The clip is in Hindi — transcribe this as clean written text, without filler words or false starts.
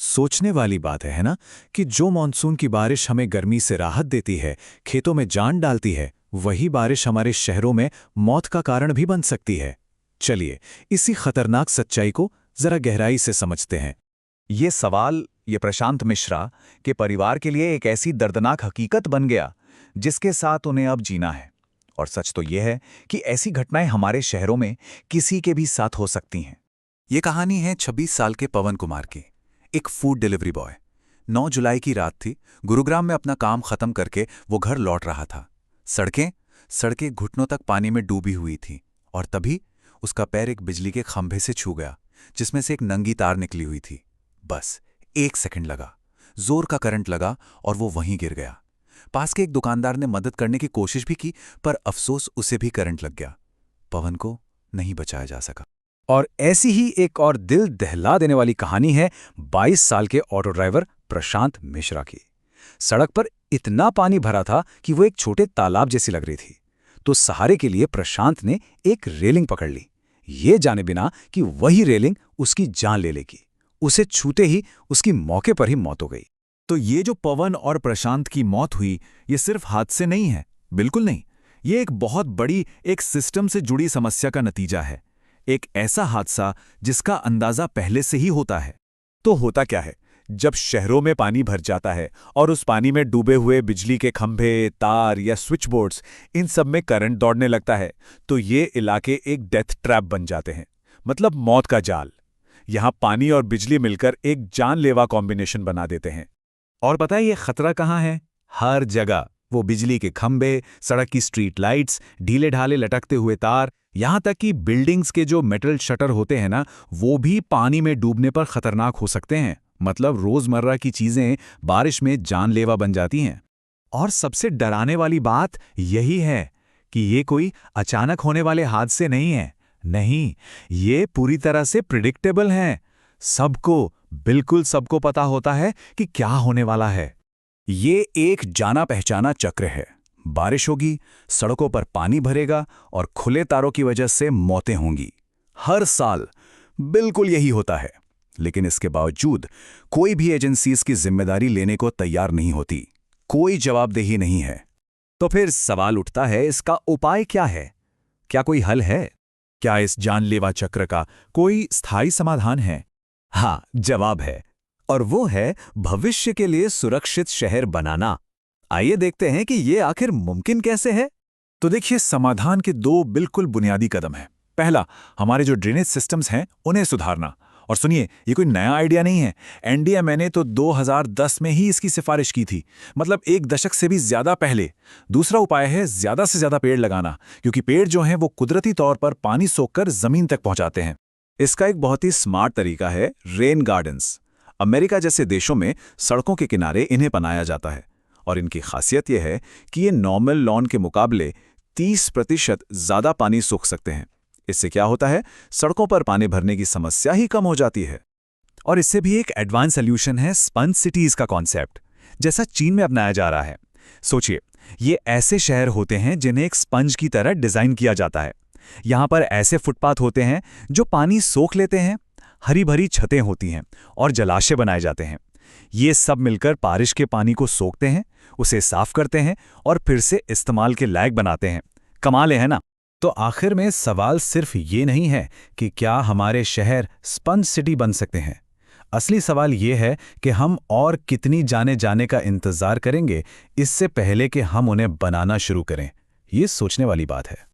सोचने वाली बात है ना, कि जो मानसून की बारिश हमें गर्मी से राहत देती है, खेतों में जान डालती है, वही बारिश हमारे शहरों में मौत का कारण भी बन सकती है। चलिए, इसी खतरनाक सच्चाई को जरा गहराई से समझते हैं। ये सवाल ये प्रशांत मिश्रा के परिवार के लिए एक ऐसी दर्दनाक हकीकत बन गया जिसके साथ उन्हें अब जीना है। और सच तो यह है कि ऐसी घटनाएं हमारे शहरों में किसी के भी साथ हो सकती हैं। ये कहानी है 26 साल के पवन कुमार की, एक फूड डिलीवरी बॉय। 9 जुलाई की रात थी। गुरुग्राम में अपना काम खत्म करके वो घर लौट रहा था। सड़कें घुटनों तक पानी में डूबी हुई थीं और तभी उसका पैर एक बिजली के खंभे से छू गया, जिसमें से एक नंगी तार निकली हुई थी। बस 1 सेकंड लगा, जोर का करंट लगा और वो वहीं गिर गया। पास के एक दुकानदार ने मदद करने की कोशिश भी की, पर अफसोस उसे भी करंट लग गया। पवन को नहीं बचाया जा सका। और ऐसी ही एक और दिल दहला देने वाली कहानी है 22 साल के ऑटो ड्राइवर प्रशांत मिश्रा की। सड़क पर इतना पानी भरा था कि वो एक छोटे तालाब जैसी लग रही थी। तो सहारे के लिए प्रशांत ने एक रेलिंग पकड़ ली, ये जाने बिना कि वही रेलिंग उसकी जान ले लेगी। उसे छूते ही उसकी मौके पर ही मौत हो गई। तो ये जो पवन और प्रशांत की मौत हुई, ये सिर्फ हादसे नहीं है, बिल्कुल नहीं। ये एक बहुत बड़ी एक सिस्टम से जुड़ी समस्या का नतीजा है। एक ऐसा हादसा जिसका अंदाजा पहले से ही होता है। तो होता क्या है? जब शहरों में पानी भर जाता है और उस पानी में डूबे हुए बिजली के खंभे, तार या स्विच बोर्ड्स, इन सब में करंट दौड़ने लगता है, तो ये इलाके एक डेथ ट्रैप बन जाते हैं, मतलब मौत का जाल। यहां पानी और बिजली मिलकर एक जानलेवा कॉम्बिनेशन बना देते हैं। और पता है ये खतरा कहाँ है? हर जगह। वो बिजली के खंभे, सड़क की स्ट्रीट लाइट्स, ढीले ढाले लटकते हुए तार, यहां तक कि बिल्डिंग्स के जो मेटल शटर होते हैं ना, वो भी पानी में डूबने पर खतरनाक हो सकते हैं। मतलब रोजमर्रा की चीजें बारिश में जानलेवा बन जाती हैं। और सबसे डराने वाली बात यही है कि ये कोई अचानक होने वाले हादसे नहीं हैं। नहीं, ये पूरी तरह से प्रिडिक्टेबल हैं। बिल्कुल सबको पता होता है कि क्या होने वाला है। ये एक जाना पहचाना चक्र है। बारिश होगी, सड़कों पर पानी भरेगा और खुले तारों की वजह से मौतें होंगी। हर साल बिल्कुल यही होता है। लेकिन इसके बावजूद कोई भी एजेंसी इसकी जिम्मेदारी लेने को तैयार नहीं होती। कोई जवाबदेही नहीं है। तो फिर सवाल उठता है, इसका उपाय क्या है? क्या कोई हल है? क्या इस जानलेवा चक्र का कोई स्थायी समाधान है? हाँ, जवाब है। और वो है भविष्य के लिए सुरक्षित शहर बनाना। आइए देखते हैं कि ये आखिर मुमकिन कैसे है। तो देखिए, समाधान के 2 बिल्कुल बुनियादी कदम हैं। पहला, हमारे जो ड्रेनेज सिस्टम्स हैं उन्हें सुधारना। और सुनिए, ये कोई नया आइडिया नहीं है। एनडीएमए ने तो 2010 में ही इसकी सिफारिश की थी, मतलब 1 दशक से भी ज्यादा पहले। दूसरा उपाय है ज्यादा से ज्यादा पेड़ लगाना, क्योंकि पेड़ जो हैं वो कुदरती तौर पर पानी सोखकर जमीन तक पहुंचाते हैं। इसका एक बहुत ही स्मार्ट तरीका है रेन गार्डन्स। अमेरिका जैसे देशों में सड़कों के किनारे इन्हें बनाया जाता है और इनकी खासियत यह है कि ये नॉर्मल लॉन के मुकाबले 30% ज्यादा पानी सोख सकते हैं। इससे क्या होता है, सड़कों पर पानी भरने की समस्या ही कम हो जाती है। और इससे भी एक एडवांस सॉल्यूशन है स्पंज सिटीज का कॉन्सेप्ट, जैसा चीन में अपनाया जा रहा है। सोचिए, ये ऐसे शहर होते हैं जिन्हें एक स्पंज की तरह डिजाइन किया जाता है। यहां पर ऐसे फुटपाथ होते हैं जो पानी सोख लेते हैं, हरी भरी छतें होती हैं और जलाशय बनाए जाते हैं। ये सब मिलकर बारिश के पानी को सोखते हैं, उसे साफ करते हैं और फिर से इस्तेमाल के लायक बनाते हैं। कमाल है ना? तो आखिर में सवाल सिर्फ ये नहीं है कि क्या हमारे शहर स्पंज सिटी बन सकते हैं। असली सवाल ये है कि हम और कितनी जाने का इंतजार करेंगे इससे पहले कि हम उन्हें बनाना शुरू करें। ये सोचने वाली बात है।